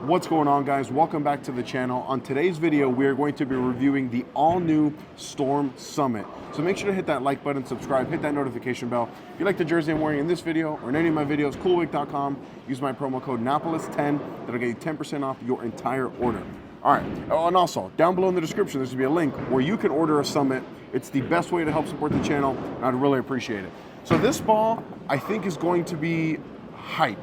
What's going on, guys? Welcome back to the channel. On today's video, we are going to be reviewing the all-new Storm Summit. So make sure to hit that like button, subscribe, hit that notification bell. If you like the jersey I'm wearing in this video or in any of my videos, coolwick.com, use my promo code Napoles10. That'll get you 10% off your entire order. All right, oh, and also, down below in the description, there's gonna be a link where you can order a Summit. It's the best way to help support the channel, and I'd really appreciate it. So this ball, I think, is going to be hype.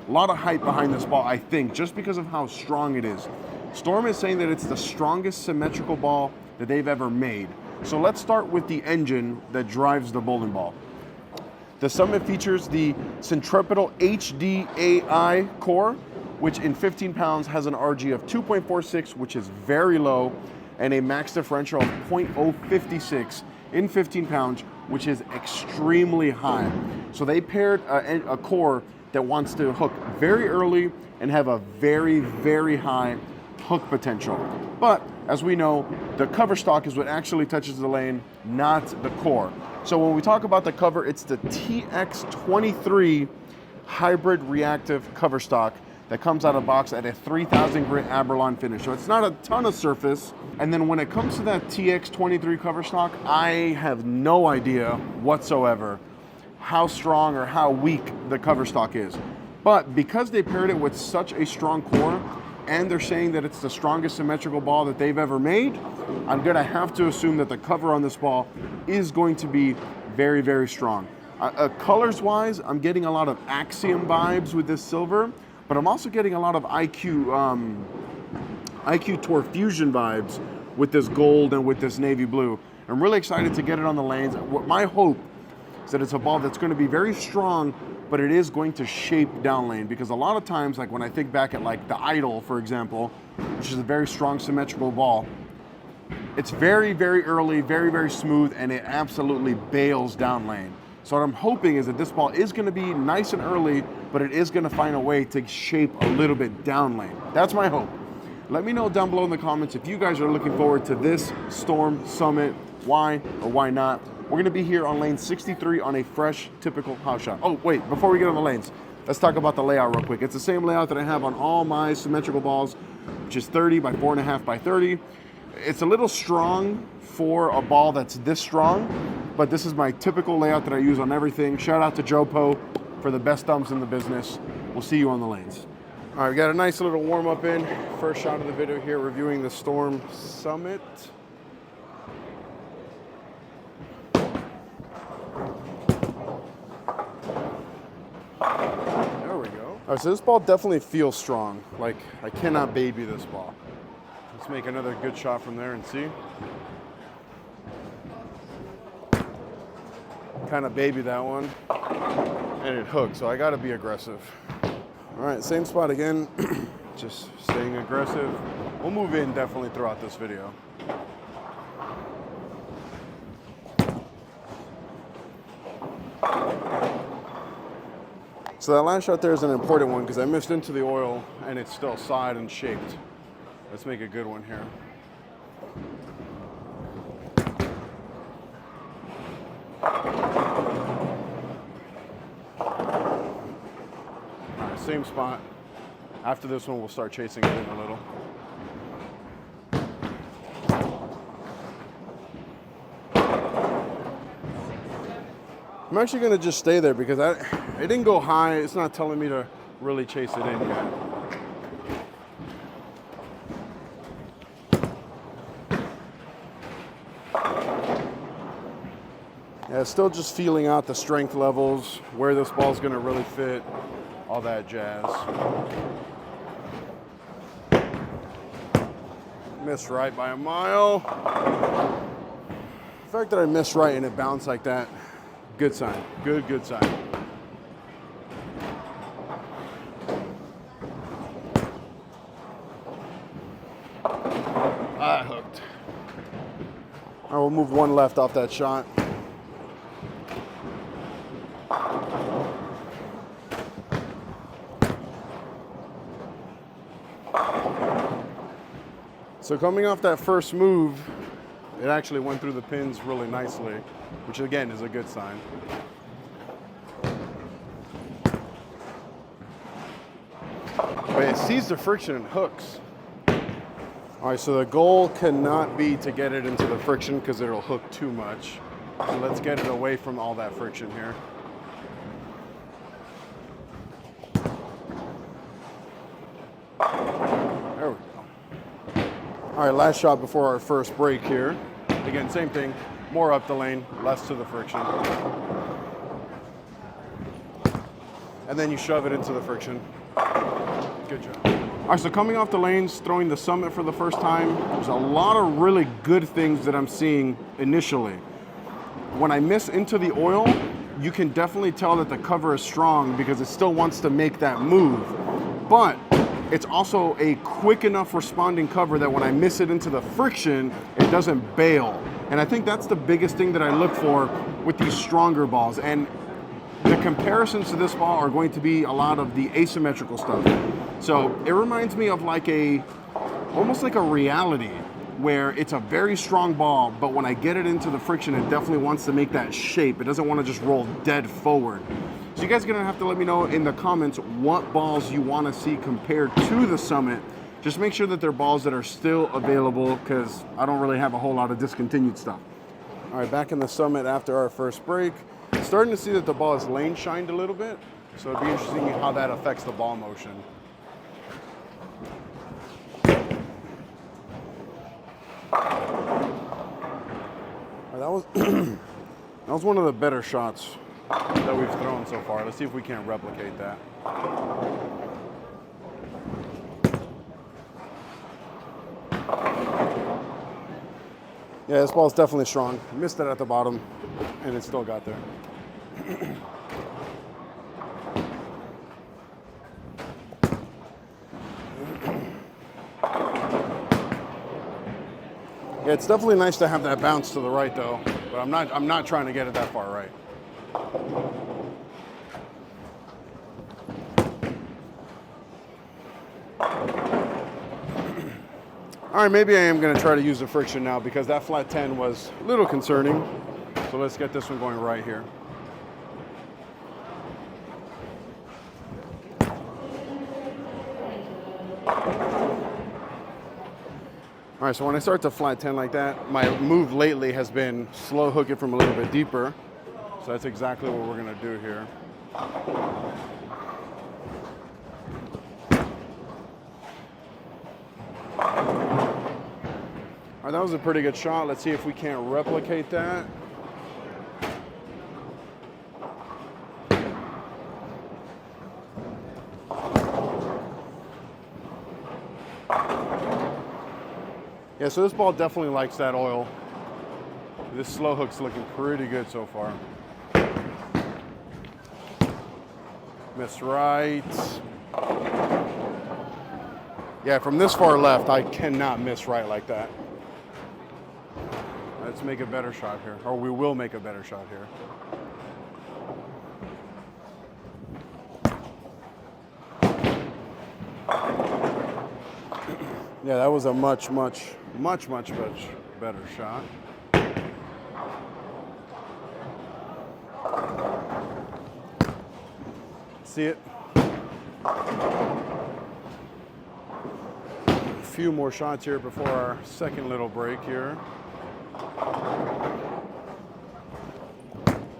A lot of hype behind this ball, I think, just because of how strong it is. Storm is saying that it's the strongest symmetrical ball that they've ever made. So let's start with the engine that drives the bowling ball. The Summit features the centripetal HDAI core, which in 15 pounds has an RG of 2.46, which is very low, and a max differential of 0.056 in 15 pounds, which is extremely high. So they paired a core that wants to hook very early and have a very, very high hook potential. But as we know, the cover stock is what actually touches the lane, not the core. So when we talk about the cover, it's the TX23 hybrid reactive cover stock that comes out of box at a 3000 grit Aberlon finish. So it's not a ton of surface. And then when it comes to that TX23 cover stock, I have no idea whatsoever how strong or how weak the cover stock is. But because they paired it with such a strong core, and they're saying that it's the strongest symmetrical ball that they've ever made, I'm gonna have to assume that the cover on this ball is going to be very, very strong. Colors-wise, I'm getting a lot of Axiom vibes with this silver, but I'm also getting a lot of IQ Tour Fusion vibes with this gold and with this navy blue. I'm really excited to get it on the lanes. My hope is that it's a ball that's going to be very strong, but it is going to shape down lane, because a lot of times, like when I think back at like the Idol, for example, which is a very strong symmetrical ball, it's very, very early, very, very smooth, and it absolutely bails down lane. So what I'm hoping is that this ball is going to be nice and early, but it is going to find a way to shape a little bit down lane. That's my hope. Let me know down below in the comments if you guys are looking forward to this Storm Summit, why or why not. We're gonna be here on lane 63 on a fresh, typical house shot. Oh, wait, before we get on the lanes, let's talk about the layout real quick. It's the same layout that I have on all my symmetrical balls, which is 30 by 4.5 by 30. It's a little strong for a ball that's this strong, but this is my typical layout that I use on everything. Shout out to Joe Poe for the best thumbs in the business. We'll see you on the lanes. All right, we got a nice little warm up in. First shot of the video here, reviewing the Storm Summit. There we go. All right, so this ball definitely feels strong. Like, I cannot baby this ball. Let's make another good shot from there and see. Kind of baby that one, and it hooked, so I gotta be aggressive. All right, same spot again, just staying aggressive. We'll move in definitely throughout this video. So that last shot there is an important one because I missed into the oil and it's still side and shaped. Let's make a good one here. All right, same spot. After this one, we'll start chasing it in a little. I'm actually gonna just stay there because it didn't go high. It's not telling me to really chase it in yet. Yeah, still just feeling out the strength levels, where this ball's gonna really fit, all that jazz. Missed right by a mile. The fact that I missed right and it bounced like that, good sign, good sign. Ah, hooked. All right, we'll move one left off that shot. So coming off that first move, it actually went through the pins really nicely, which again is a good sign. But it sees the friction and hooks. All right, so the goal cannot be to get it into the friction because it'll hook too much. So let's get it away from all that friction here. There we go. All right, last shot before our first break here. Again, same thing, more up the lane, less to the friction. And then you shove it into the friction. Good job. All right, so coming off the lanes, throwing the Summit for the first time, there's a lot of really good things that I'm seeing initially. When I miss into the oil, you can definitely tell that the cover is strong because it still wants to make that move. But it's also a quick enough responding cover that when I miss it into the friction, it doesn't bail. And I think that's the biggest thing that I look for with these stronger balls. And the comparisons to this ball are going to be a lot of the asymmetrical stuff. So it reminds me of like almost like a reality where it's a very strong ball, but when I get it into the friction, it definitely wants to make that shape. It doesn't want to just roll dead forward. So you guys are gonna have to let me know in the comments what balls you want to see compared to the Summit. Just make sure that they're balls that are still available because I don't really have a whole lot of discontinued stuff. All right, back in the Summit after our first break. Starting to see that the ball is lane shined a little bit. So it'd be interesting how that affects the ball motion. That was that was one of the better shots that we've thrown so far. Let's see if we can't replicate that. Yeah, this ball's definitely strong. Missed it at the bottom, and it still got there. Yeah, it's definitely nice to have that bounce to the right though, but I'm not trying to get it that far right. All right, maybe I am gonna try to use the friction now because that flat 10 was a little concerning. So let's get this one going right here. All right, so when I start to flat 10 like that, my move lately has been slow hook it from a little bit deeper. So that's exactly what we're gonna do here. All right, that was a pretty good shot. Let's see if we can't replicate that. Yeah, so this ball definitely likes that oil. This slow hook's looking pretty good so far. Miss right. Yeah, from this far left, I cannot miss right like that. Let's make a better shot here, or we will make a better shot here. Yeah, that was a much better shot. See it? A few more shots here before our second little break here.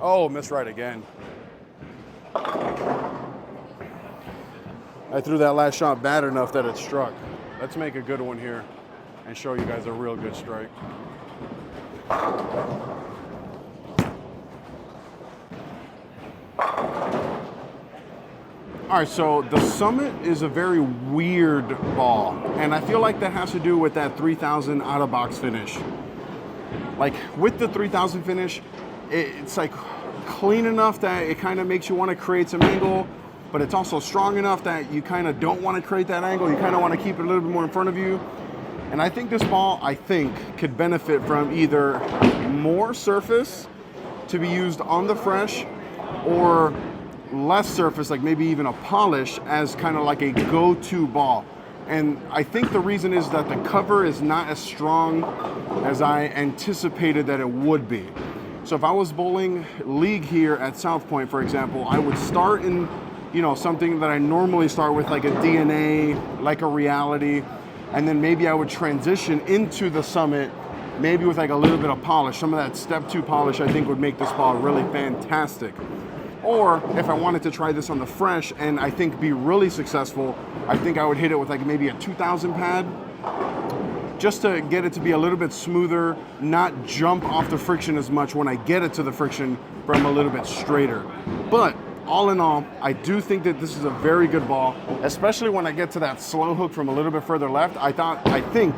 Oh, missed right again. I threw that last shot bad enough that it struck. Let's make a good one here and show you guys a real good strike. All right, so the Summit is a very weird ball, and I feel like that has to do with that 3000 out-of-box finish. Like with the 3000 finish, it's like clean enough that it kind of makes you want to create some angle, but it's also strong enough that you kind of don't want to create that angle. You kind of want to keep it a little bit more in front of you. And I think this ball, could benefit from either more surface to be used on the fresh or less surface, like maybe even a polish as kind of like a go-to ball. And I think the reason is that the cover is not as strong as I anticipated that it would be. So if I was bowling league here at South Point, for example, I would start in you know, something that I normally start with, like a DNA, like a reality, and then maybe I would transition into the Summit, maybe with like a little bit of polish. Some of that step 2 polish I think would make this ball really fantastic. Or if I wanted to try this on the fresh and I think be really successful, I think I would hit it with like maybe a 2000 pad, just to get it to be a little bit smoother, not jump off the friction as much when I get it to the friction, but I'm a little bit straighter. But all in all, I do think that this is a very good ball, especially when I get to that slow hook from a little bit further left. I think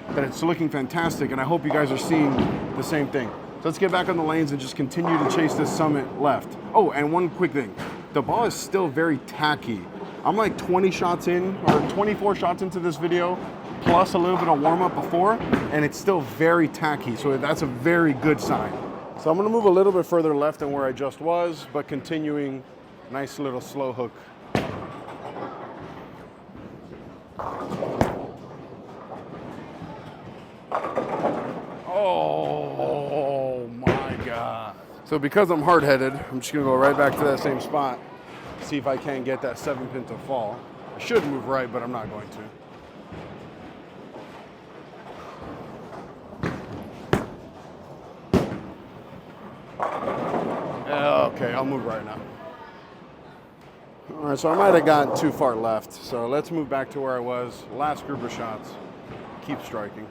that it's looking fantastic, and I hope you guys are seeing the same thing. So let's get back on the lanes and just continue to chase this Summit left. Oh, and one quick thing. The ball is still very tacky. I'm like 20 shots in, or 24 shots into this video, plus a little bit of warm up before, and it's still very tacky. So that's a very good sign. So I'm gonna move a little bit further left than where I just was, but continuing nice little slow hook. Oh my God. So because I'm hard-headed, I'm just gonna go right back to that same spot, see if I can get that 7-pin to fall. I should move right, but I'm not going to. Okay, I'll move right now. All right, so I might have gotten too far left. So let's move back to where I was. Last group of shots. Keep striking.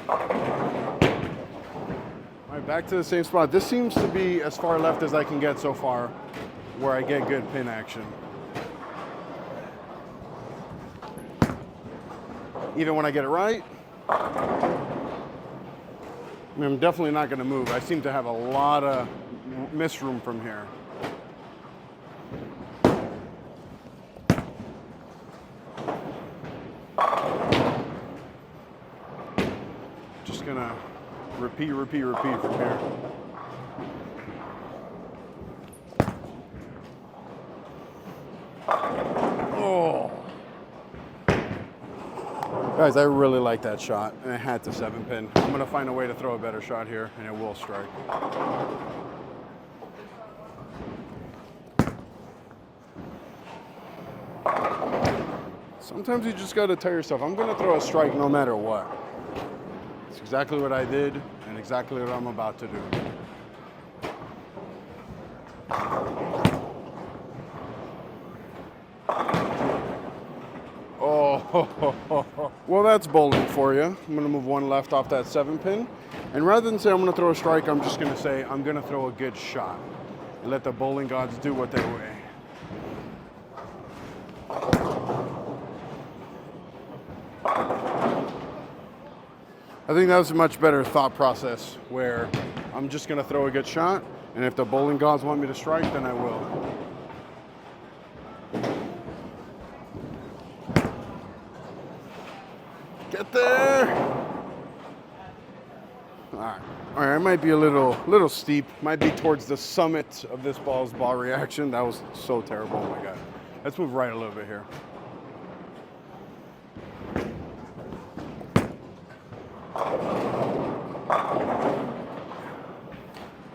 All right, back to the same spot. This seems to be as far left as I can get so far, where I get good pin action. Even when I get it right, I'm definitely not going to move. I seem to have a lot of miss room from here. Just going to repeat from here. Oh. Guys, I really like that shot, and I had to 7-pin. I'm gonna find a way to throw a better shot here, and it will strike. Sometimes you just gotta tell yourself, I'm gonna throw a strike no matter what. It's exactly what I did, and exactly what I'm about to do. Well, that's bowling for you. I'm gonna move one left off that 7-pin. And rather than say I'm gonna throw a strike, I'm just gonna say I'm gonna throw a good shot. And let the bowling gods do what they will. I think that was a much better thought process, where I'm just gonna throw a good shot, and if the bowling gods want me to strike, then I will. Get there. All right, it might be a little steep. Might be towards the summit of this ball's ball reaction. That was so terrible, oh my God. Let's move right a little bit here.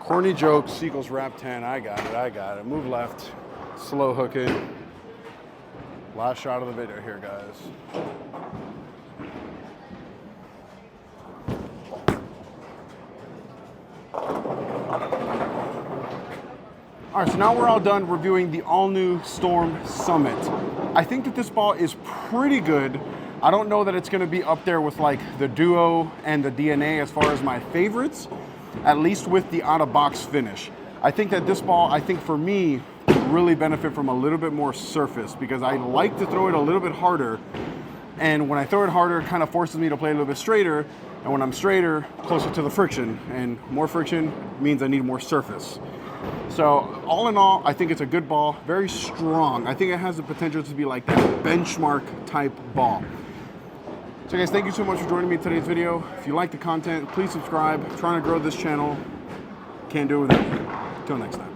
Corny joke, Seagulls wrap 10, I got it. Move left, slow hook it. Last shot of the video here, guys. All right, so now we're all done reviewing the all-new Storm Summit. I think that this ball is pretty good. I don't know that it's gonna be up there with like the Duo and the DNA as far as my favorites, at least with the out-of-box finish. I think that this ball, I think for me, really benefit from a little bit more surface, because I like to throw it a little bit harder, and when I throw it harder, it kind of forces me to play a little bit straighter, and when I'm straighter, closer to the friction, and more friction means I need more surface. So all in all, I think it's a good ball, very strong. I think it has the potential to be like that benchmark type ball. So guys, thank you so much for joining me in today's video. If you like the content, please subscribe. I'm trying to grow this channel. Can't do it without you. Until next time.